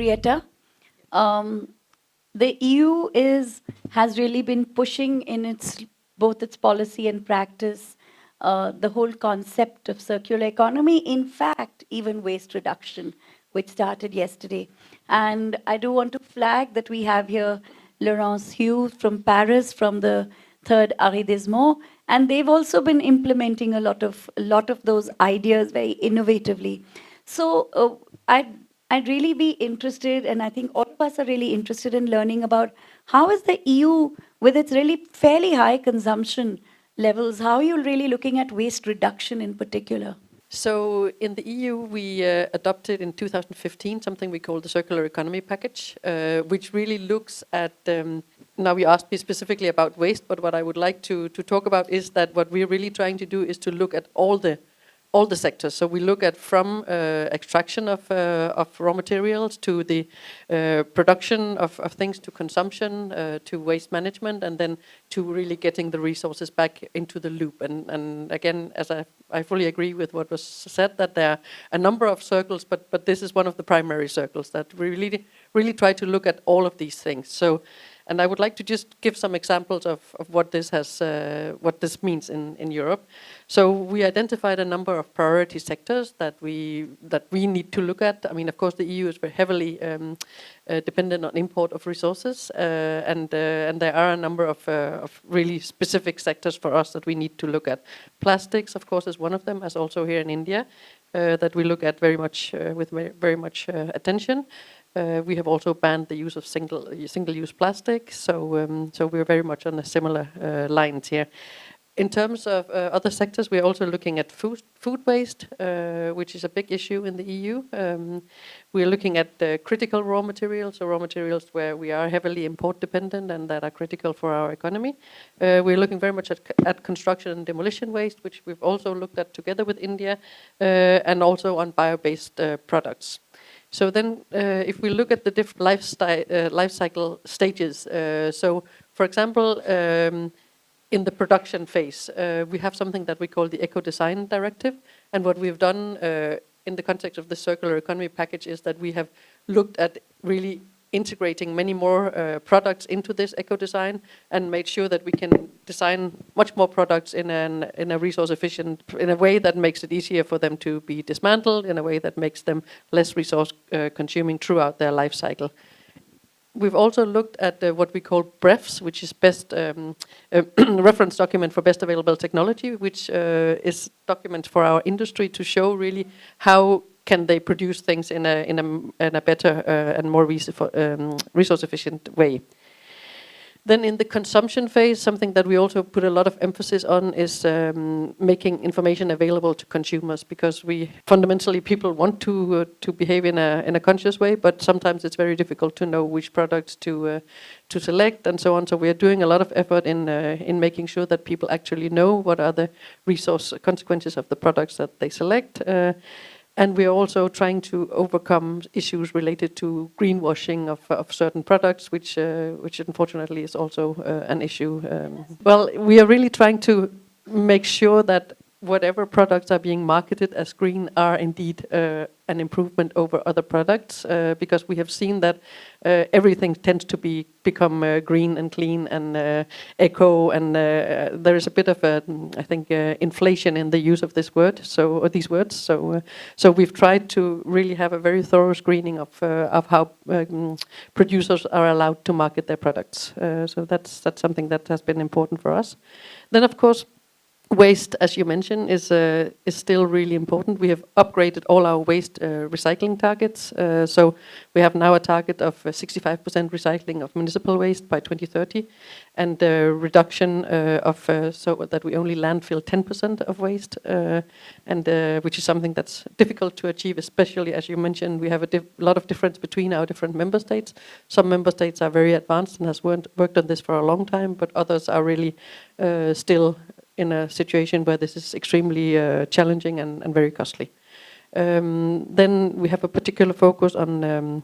Henriette. Um, the EU has really been pushing in both its policy and practice the whole concept of circular economy. In fact, even waste reduction, which started yesterday. And I do want to flag that we have here Laurence Hughes from Paris, from the third arrondissement, and they've also been implementing a lot of those ideas very innovatively. So I'd really be interested, and I think all of us are really interested in learning about how is the EU, with its really fairly high consumption levels, how are you really looking at waste reduction in particular? So in the EU, we adopted in 2015 something we call the Circular Economy Package, which really looks at, now you asked me specifically about waste, but what I would like to talk about is that what we're really trying to do is to look at all the sectors. So we look at from extraction of raw materials to the production of things, to consumption, to waste management, and then to really getting the resources back into the loop. And again, as I fully agree with what was said, that there are a number of circles, but this is one of the primary circles that we really try to look at all of these things. So. And I would like to just give some examples of what this means in Europe. So we identified a number of priority sectors that we need to look at. I mean, of course, the EU is very heavily dependent on import of resources, and there are a number of really specific sectors for us that we need to look at. Plastics, of course, is one of them, as also here in India, that we look at very much with very much attention. We have also banned the use of single-use plastic, so we're very much on a similar lines here. In terms of other sectors, we're also looking at food waste, which is a big issue in the EU. We're looking at critical raw materials, so raw materials where we are heavily import dependent and that are critical for our economy. We're looking very much at construction and demolition waste, which we've also looked at together with India, and also on bio-based products. So then, if we look at the different life cycle stages, so for example, in the production phase, we have something that we call the Eco Design Directive, and what we've done in the context of the Circular Economy Package is that we have looked at really integrating many more products into this eco design and made sure that we can design much more products in a resource efficient, in a way that makes it easier for them to be dismantled, in a way that makes them less resource consuming throughout their life cycle. We've also looked at what we call BREFs, which is best reference document for best available technology, which is document for our industry to show really how can they produce things in a better and more resource efficient way. Then in the consumption phase, something that we also put a lot of emphasis on is making information available to consumers, because fundamentally people want to behave in a conscious way, but sometimes it's very difficult to know which products to select and so on. So we are doing a lot of effort in making sure that people actually know what are the resource consequences of the products that they select. And we are also trying to overcome issues related to greenwashing of certain products, which unfortunately is also an issue. Well, we are really trying to make sure that whatever products are being marketed as green are indeed an improvement over other products, because we have seen that everything tends to become green and clean and eco, and there is a bit of I think inflation in the use of this word, or these words. So we've tried to really have a very thorough screening of how producers are allowed to market their products. So that's something that has been important for us. Then of course, waste, as you mentioned, is still really important. We have upgraded all our waste recycling targets. So we have now a target of 65% recycling of municipal waste by 2030, and reduction of so that we only landfill 10% of waste, and which is something that's difficult to achieve, especially as you mentioned. We have a lot of difference between our different member states. Some member states are very advanced and has worked on this for a long time, but others are really still in a situation where this is extremely challenging and very costly. Then we have a particular focus on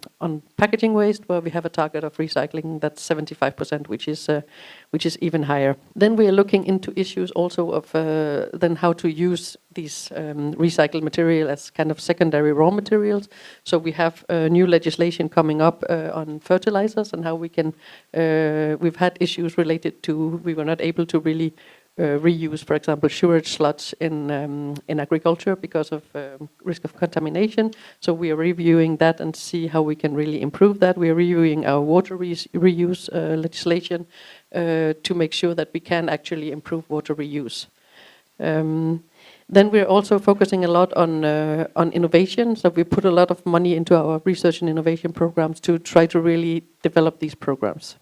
packaging waste, where we have a target of recycling that's 75%, which is even higher. Then we are looking into issues also of then how to use these recycled material as kind of secondary raw materials. So we have new legislation coming up on fertilizers and how we can. We've had issues related to we were not able to really reuse, for example, sewage sludge in agriculture because of risk of contamination. So we are reviewing that and see how we can really improve that. We are reviewing our water reuse legislation to make sure that we can actually improve water reuse. Then we're also focusing a lot on innovation. So we put a lot of money into our research and innovation programs to try to really develop these programs.